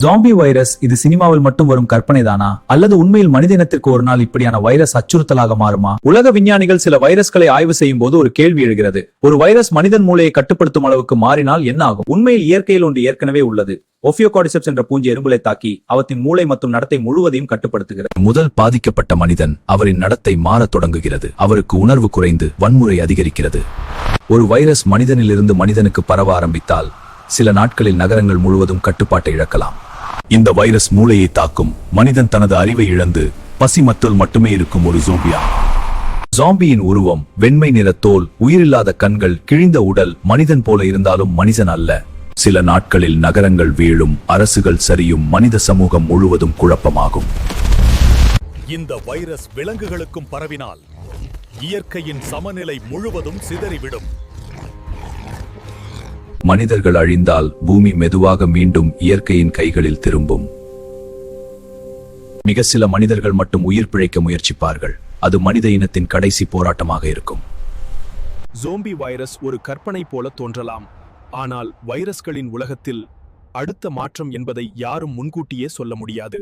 Zombie virus இது சினிமாவில் மட்டும் வரும் கற்பனை தானா அல்லது உண்மையில் மனித இனத்திற்கு ஒரு நாள் இப்படியான வைரஸ் அச்சுறுத்தலாக மாறுமா? உலக விஞ்ஞானிகள் சில வைரஸ்களை ஆய்வு செய்யும் போது ஒரு கேள்வி எழுகிறது. ஒரு வைரஸ் மனிதன் மூளையை கட்டுப்படுத்தும் அளவுக்கு மாறினால் என்ன ஆகும்? உண்மையில் இயற்கையில் ஒன்று ஏற்கனவே உள்ளது. ஓபியோகார்டிசெப்ஸ் என்ற பூஞ்சி எறும்புகளை தாக்கி அவற்றின் மூளை மற்றும் நடத்தை முழுவதையும் கட்டுப்படுத்துகிறது. முதல் பாதிக்கப்பட்ட மனிதன் அவரின் நடத்தை மாறத் தொடங்குகிறது. அவருக்கு உணர்வு குறைந்து வன்முறை அதிகரிக்கிறது. ஒரு வைரஸ் மனிதனிலிருந்து மனிதனுக்கு பரவ ஆரம்பித்தால் சில நாட்களில் நகரங்கள் முழுவதும் கட்டுப்பாட்டை இழக்கலாம். இந்த வைரஸ் மூளையை தாக்கும். மனிதன் தனது அறிவை இழந்து பசிமத்தில் மட்டுமே இருக்கும் ஒரு ஜோம்பியா. ஜாம்பியின் உருவம் வெண்மை நிற தோல், உயிரில்லாத கண்கள், கிழிந்த உடல், மனிதன் போல இருந்தாலும் மனிதன் அல்ல. சில நாட்களில் நகரங்கள் வீழும், அரசுகள் சரியும், மனித சமூகம் முழுவதும் குழப்பமாகும். இந்த வைரஸ் விலங்குகளுக்கும் பரவினால் இயற்கையின் சமநிலை முழுவதும் சிதறிவிடும். மனிதர்கள் அழிந்தால் பூமி மெதுவாக மீண்டும் இயற்கையின் கைகளில் திரும்பும். மிக சில மனிதர்கள் மட்டும் உயிர் பிழைக்க முயற்சிப்பார்கள். அது மனித இனத்தின் கடைசி போராட்டமாக இருக்கும். ஜோம்பி வைரஸ் ஒரு கற்பனை போல தோன்றலாம், ஆனால் வைரஸ்களின் உலகத்தில் அடுத்த மாற்றம் என்பதை யாரும் முன்கூட்டியே சொல்ல முடியாது.